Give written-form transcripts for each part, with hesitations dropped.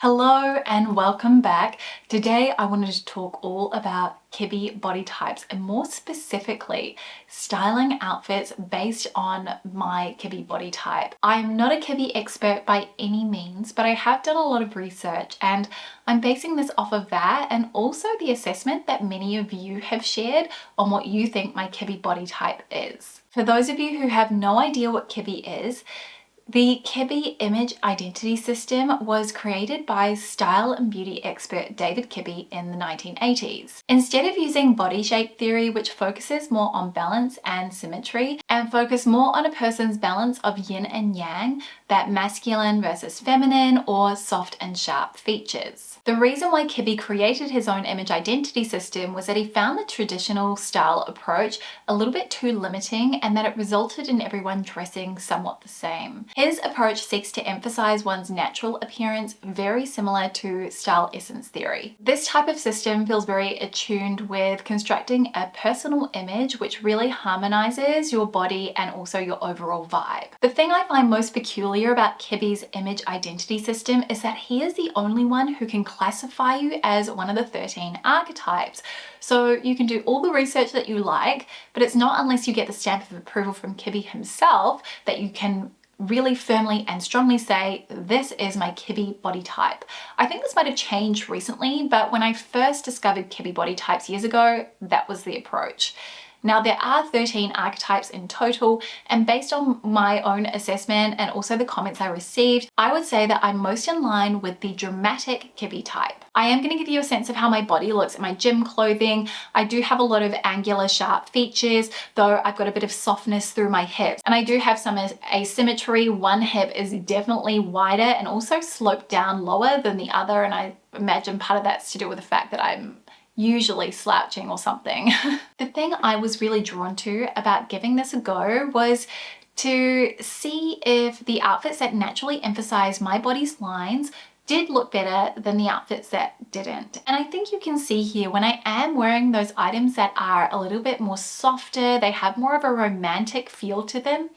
Hello and welcome back. Today I wanted to talk all about Kibbe body types and more specifically styling outfits based on my Kibbe body type. I'm not a Kibbe expert by any means, but I have done a lot of research and I'm basing this off of that and also the assessment that many of you have shared on what you think my Kibbe body type is. For those of you who have no idea what Kibbe is, the Kibbe image identity system was created by style and beauty expert David Kibbe in the 1980s. Instead of using body shape theory, which focuses more on balance and symmetry and focus more on a person's balance of yin and yang, that masculine versus feminine or soft and sharp features. The reason why Kibbe created his own image identity system was that he found the traditional style approach a little bit too limiting and that it resulted in everyone dressing somewhat the same. His approach seeks to emphasize one's natural appearance, very similar to style essence theory. This type of system feels very attuned with constructing a personal image which really harmonizes your body and also your overall vibe. The thing I find most peculiar about Kibbe's image identity system is that he is the only one who can classify you as one of the 13 archetypes. So you can do all the research that you like, but it's not unless you get the stamp of approval from Kibbe himself that you can really firmly and strongly say, this is my Kibbe body type. I think this might have changed recently, but when I first discovered Kibbe body types years ago, that was the approach. Now, there are 13 archetypes in total, and based on my own assessment and also the comments I received, I would say that I'm most in line with the dramatic Kibbe type. I am going to give you a sense of how my body looks in my gym clothing. I do have a lot of angular, sharp features, though I've got a bit of softness through my hips. And I do have some asymmetry. One hip is definitely wider and also sloped down lower than the other, and I imagine part of that's to do with the fact that I'm usually slouching or something. The thing I was really drawn to about giving this a go was to see if the outfits that naturally emphasize my body's lines did look better than the outfits that didn't. And I think you can see here when I am wearing those items that are a little bit more softer, they have more of a romantic feel to them,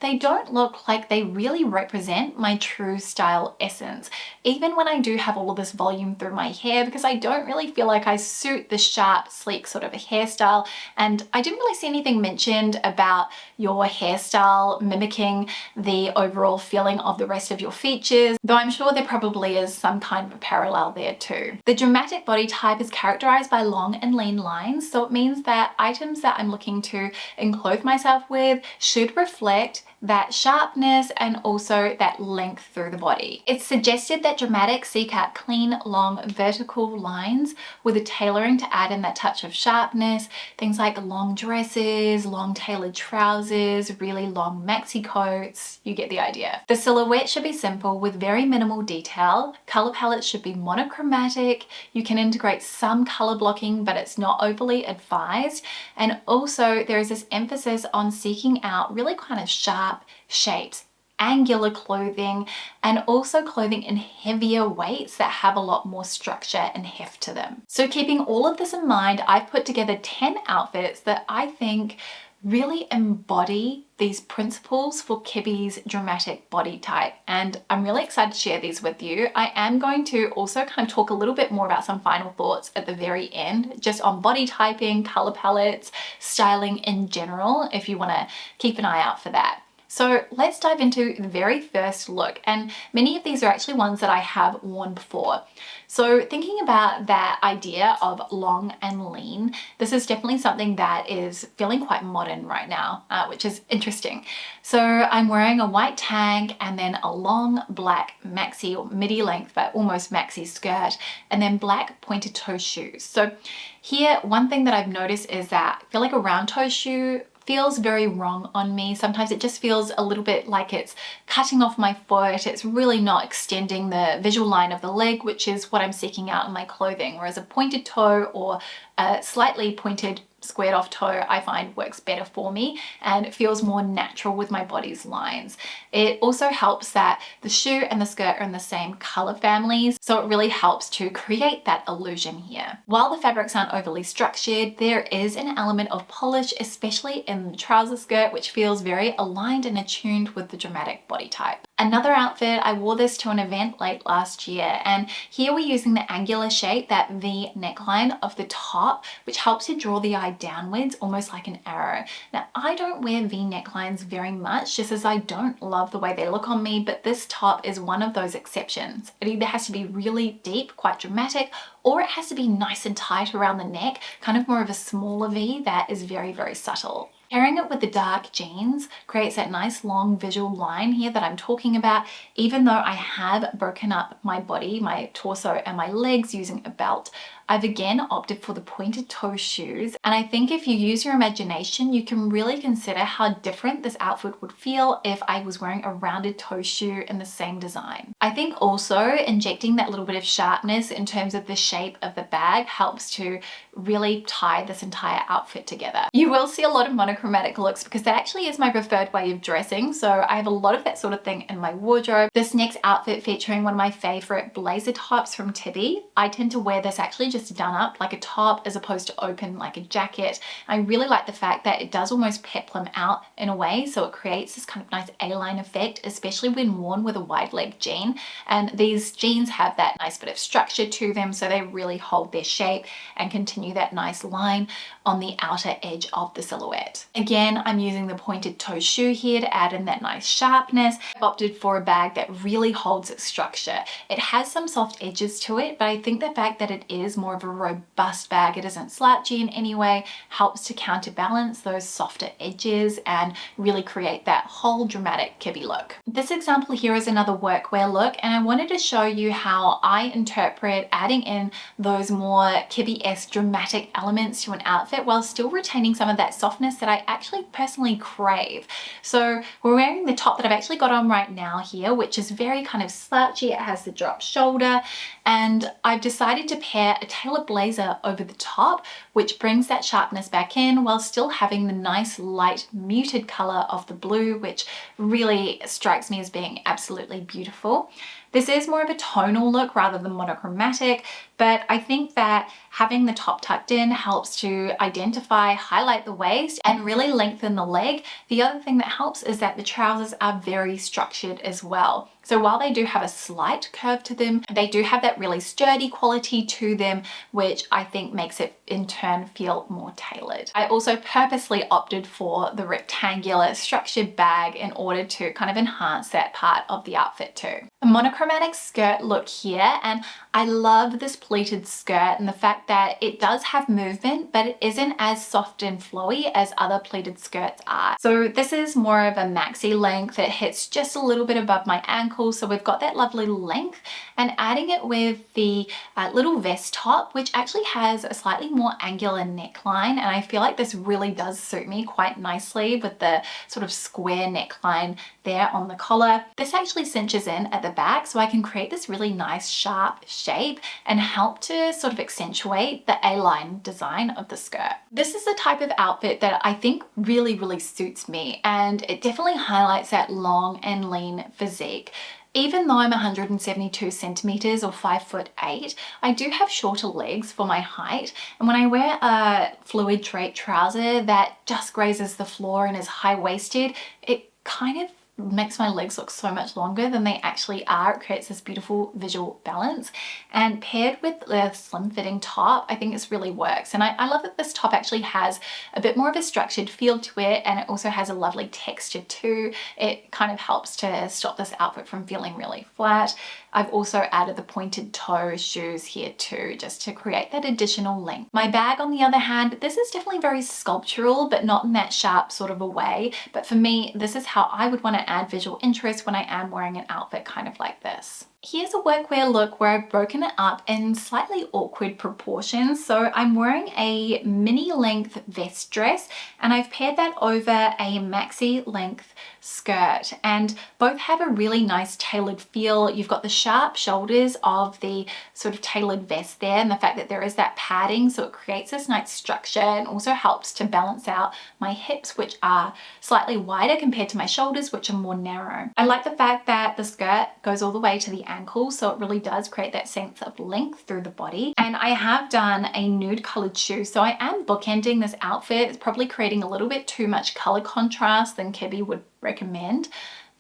they don't look like they really represent my true style essence. Even when I do have all of this volume through my hair, because I don't really feel like I suit the sharp, sleek sort of a hairstyle. And I didn't really see anything mentioned about your hairstyle mimicking the overall feeling of the rest of your features, though I'm sure there probably is some kind of a parallel there too. The dramatic body type is characterized by long and lean lines, so it means that items that I'm looking to enclothe myself with should reflect that sharpness and also that length through the body. It's suggested that dramatics seek out clean, long, vertical lines with a tailoring to add in that touch of sharpness, things like long dresses, long tailored trousers, really long maxi coats, you get the idea. The silhouette should be simple with very minimal detail. Color palettes should be monochromatic. You can integrate some color blocking, but it's not overly advised. And also there is this emphasis on seeking out really kind of sharp shapes, angular clothing, and also clothing in heavier weights that have a lot more structure and heft to them. So keeping all of this in mind, I've put together 10 outfits that I think really embody these principles for Kibbe's dramatic body type, and I'm really excited to share these with you. I am going to also kind of talk a little bit more about some final thoughts at the very end, just on body typing, color palettes, styling in general, if you want to keep an eye out for that. So let's dive into the very first look, and many of these are actually ones that I have worn before. So thinking about that idea of long and lean, this is definitely something that is feeling quite modern right now, which is interesting. So I'm wearing a white tank and then a long black maxi or midi length, but almost maxi skirt, and then black pointed toe shoes. So here, one thing that I've noticed is that I feel like a round toe shoe feels very wrong on me. Sometimes it just feels a little bit like it's cutting off my foot. It's really not extending the visual line of the leg, which is what I'm seeking out in my clothing. Whereas a pointed toe or a slightly pointed squared off toe I find works better for me and it feels more natural with my body's lines. It also helps that the shoe and the skirt are in the same color families, so it really helps to create that illusion here. While the fabrics aren't overly structured, there is an element of polish, especially in the trouser skirt, which feels very aligned and attuned with the dramatic body type. Another outfit, I wore this to an event late last year, and here we're using the angular shape, that V neckline of the top, which helps to draw the eye downwards, almost like an arrow. Now, I don't wear V necklines very much, just as I don't love the way they look on me, but this top is one of those exceptions. It either has to be really deep, quite dramatic, or it has to be nice and tight around the neck, kind of more of a smaller V that is very, very subtle. Pairing it with the dark jeans creates that nice long visual line here that I'm talking about, even though I have broken up my body, my torso and my legs using a belt. I've again opted for the pointed toe shoes, and I think if you use your imagination, you can really consider how different this outfit would feel if I was wearing a rounded toe shoe in the same design. I think also injecting that little bit of sharpness in terms of the shape of the bag helps to really tie this entire outfit together. You will see a lot of monochromatic looks because that actually is my preferred way of dressing, so I have a lot of that sort of thing in my wardrobe. This next outfit featuring one of my favorite blazer tops from Kibbe. I tend to wear this actually just done up like a top as opposed to open like a jacket. I really like the fact that it does almost peplum out in a way, so it creates this kind of nice A-line effect, especially when worn with a wide leg jean. And these jeans have that nice bit of structure to them, so they really hold their shape and continue that nice line on the outer edge of the silhouette. Again, I'm using the pointed toe shoe here to add in that nice sharpness. I've opted for a bag that really holds its structure. It has some soft edges to it, but I think the fact that it is more of a robust bag, it isn't slouchy in any way, helps to counterbalance those softer edges and really create that whole dramatic Kibbe look. This example here is another workwear look, and I wanted to show you how I interpret adding in those more Kibbe-esque dramatic elements to an outfit while still retaining some of that softness that I actually personally crave. So we're wearing the top that I've actually got on right now here, which is very kind of slouchy. It has the drop shoulder, and I've decided to pair a tailor blazer over the top, which brings that sharpness back in while still having the nice light muted color of the blue, which really strikes me as being absolutely beautiful. This is more of a tonal look rather than monochromatic, but I think that having the top tucked in helps to identify, highlight the waist and really lengthen the leg. The other thing that helps is that the trousers are very structured as well. So while they do have a slight curve to them, they do have that really sturdy quality to them, which I think makes it in turn feel more tailored. I also purposely opted for the rectangular structured bag in order to kind of enhance that part of the outfit too. A monochromatic skirt look here, and I love this pleated skirt and the fact that it does have movement, but it isn't as soft and flowy as other pleated skirts are. So this is more of a maxi length. It hits just a little bit above my ankle, so we've got that lovely length, and adding it with the little vest top, which actually has a slightly more angular neckline, and I feel like this really does suit me quite nicely with the sort of square neckline there on the collar. This actually cinches in at the back, so I can create this really nice sharp shape and help to sort of accentuate the A-line design of the skirt. This is the type of outfit that I think really suits me, and it definitely highlights that long and lean physique. Even though I'm 172 centimeters or 5'8", I do have shorter legs for my height, and when I wear a fluid drape trouser that just grazes the floor and is high-waisted, it kind of makes my legs look so much longer than they actually are. It creates this beautiful visual balance, and paired with the slim fitting top, I think this really works. And I love that this top actually has a bit more of a structured feel to it, and it also has a lovely texture too. It kind of helps to stop this outfit from feeling really flat. I've also added the pointed toe shoes here too, just to create that additional length. My bag, on the other hand, this is definitely very sculptural, but not in that sharp sort of a way. But for me, this is how I would want to add visual interest when I am wearing an outfit kind of like this. Here's a workwear look where I've broken it up in slightly awkward proportions. So I'm wearing a mini length vest dress, and I've paired that over a maxi length skirt, and both have a really nice tailored feel. You've got the sharp shoulders of the sort of tailored vest there, and the fact that there is that padding, so it creates this nice structure and also helps to balance out my hips, which are slightly wider compared to my shoulders, which are more narrow. I like the fact that the skirt goes all the way to the ankle, so it really does create that sense of length through the body. And I have done a nude colored shoe, so I am bookending this outfit. It's probably creating a little bit too much color contrast than Kibbe would recommend,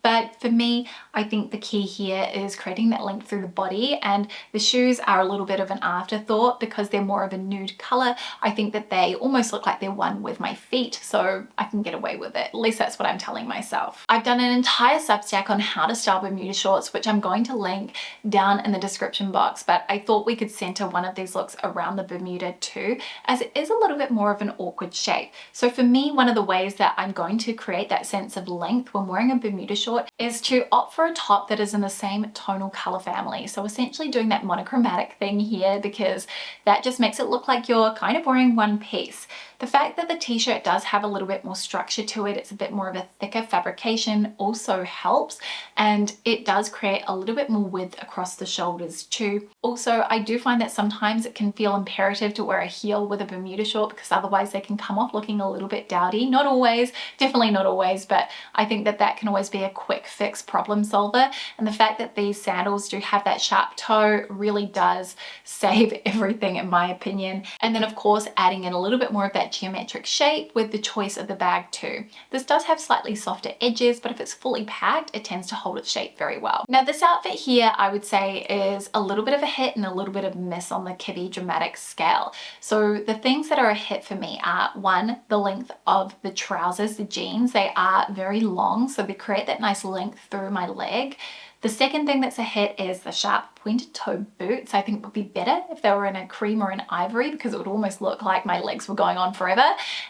But for me, I think the key here is creating that length through the body, and the shoes are a little bit of an afterthought because they're more of a nude color. I think that they almost look like they're one with my feet, so I can get away with it. At least that's what I'm telling myself. I've done an entire Substack on how to style Bermuda shorts, which I'm going to link down in the description box, but I thought we could center one of these looks around the Bermuda too, as it is a little bit more of an awkward shape. So for me, one of the ways that I'm going to create that sense of length when wearing a Bermuda short is to opt for a top that is in the same tonal color family. So essentially doing that monochromatic thing here, because that just makes it look like you're kind of wearing one piece. The fact that the t-shirt does have a little bit more structure to it, it's a bit more of a thicker fabrication, also helps, and it does create a little bit more width across the shoulders too. Also, I do find that sometimes it can feel imperative to wear a heel with a Bermuda short because otherwise they can come off looking a little bit dowdy. Not always, definitely not always, but I think that that can always be a quick fix problem solver, and the fact that these sandals do have that sharp toe really does save everything in my opinion. And then of course adding in a little bit more of that geometric shape with the choice of the bag too. This does have slightly softer edges, but if it's fully packed, it tends to hold its shape very well. Now this outfit here, I would say, is a little bit of a hit and a little bit of a miss on the Kibbe dramatic scale. So the things that are a hit for me are, one, the length of the trousers, the jeans. They are very long, so they create that nice length through my leg. The second thing that's a hit is the sharp pointed toe boots. I think would be better if they were in a cream or an ivory, because it would almost look like my legs were going on forever.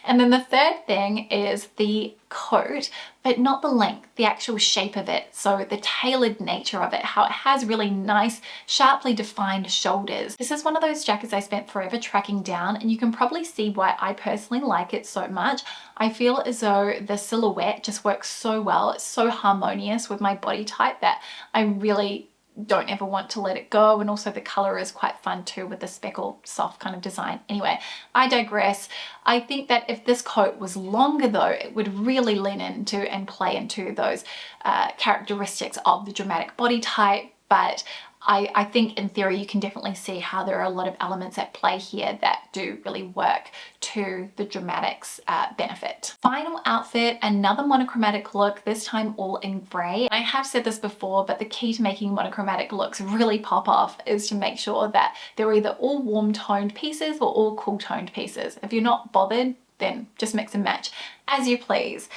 And then the third thing is the coat, but not the length, the actual shape of it. So the tailored nature of it, how it has really nice, sharply defined shoulders. This is one of those jackets I spent forever tracking down, and you can probably see why I personally like it so much. I feel as though the silhouette just works so well. It's so harmonious with my body type that I really don't ever want to let it go, and also the color is quite fun too with the speckle soft kind of design. Anyway, I digress. I think that if this coat was longer though, it would really lean into and play into those characteristics of the dramatic body type, but I think in theory you can definitely see how there are a lot of elements at play here that do really work to the dramatics benefit. Final outfit, another monochromatic look, this time all in grey. I have said this before, but the key to making monochromatic looks really pop off is to make sure that they're either all warm toned pieces or all cool toned pieces. If you're not bothered, then just mix and match as you please.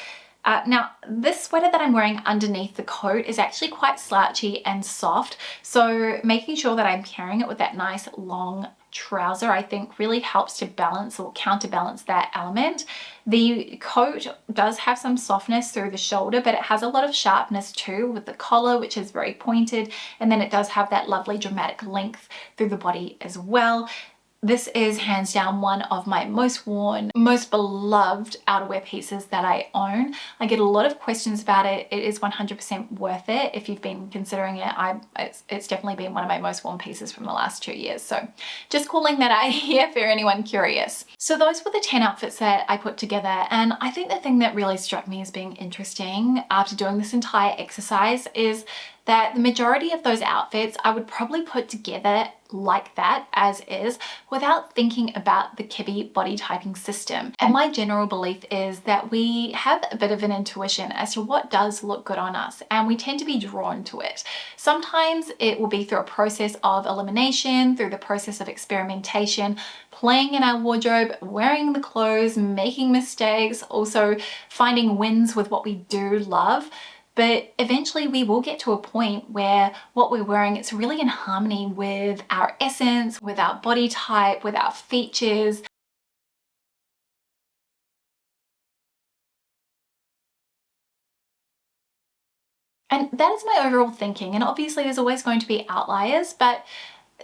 Now, this sweater that I'm wearing underneath the coat is actually quite slouchy and soft, so making sure that I'm carrying it with that nice long trouser I think really helps to balance or counterbalance that element. The coat does have some softness through the shoulder, but it has a lot of sharpness too with the collar, which is very pointed, and then it does have that lovely dramatic length through the body as well. This is hands down one of my most worn, most beloved outerwear pieces that I own. I get a lot of questions about it. It is 100% worth it. If you've been considering it, it's definitely been one of my most worn pieces from the last 2 years. So just calling that out here for anyone curious. So those were the 10 outfits that I put together. And I think the thing that really struck me as being interesting after doing this entire exercise is that the majority of those outfits I would probably put together like that as is without thinking about the Kibbe body typing system. And my general belief is that we have a bit of an intuition as to what does look good on us, and we tend to be drawn to it. Sometimes it will be through a process of elimination, through the process of experimentation, playing in our wardrobe, wearing the clothes, making mistakes, also finding wins with what we do love. But eventually we will get to a point where what we're wearing, it's really in harmony with our essence, with our body type, with our features. And that is my overall thinking. And obviously there's always going to be outliers, but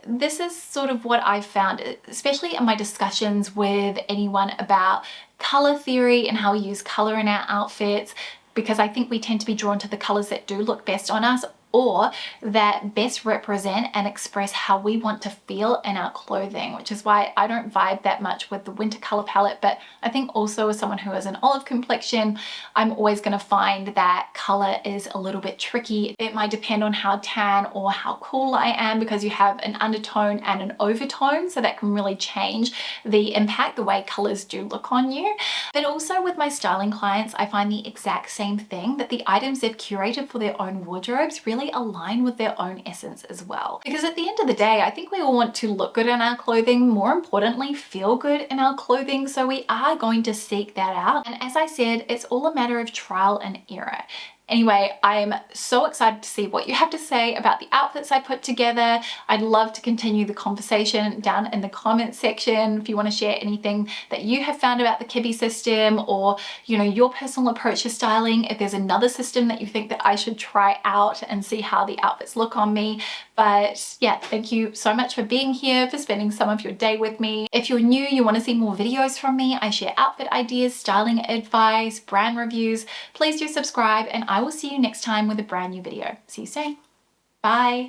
this is sort of what I've found, especially in my discussions with anyone about color theory and how we use color in our outfits, because I think we tend to be drawn to the colors that do look best on us. or that best represent and express how we want to feel in our clothing, which is why I don't vibe that much with the winter color palette. But I think also as someone who is an olive complexion, I'm always going to find that color is a little bit tricky. It might depend on how tan or how cool I am, because you have an undertone and an overtone, so that can really change the impact, the way colors do look on you. But also with my styling clients, I find the exact same thing, that the items they've curated for their own wardrobes really align with their own essence as well. Because at the end of the day, I think we all want to look good in our clothing, more importantly, feel good in our clothing. So we are going to seek that out. And as I said, it's all a matter of trial and error. Anyway, I'm so excited to see what you have to say about the outfits I put together. I'd love to continue the conversation down in the comments section. If you want to share anything that you have found about the Kibbe system, or, you know, your personal approach to styling, if there's another system that you think that I should try out and see how the outfits look on me. But yeah, thank you so much for being here, for spending some of your day with me. If you're new, you want to see more videos from me, I share outfit ideas, styling advice, brand reviews, please do subscribe, and I will see you next time with a brand new video. See you soon. Bye.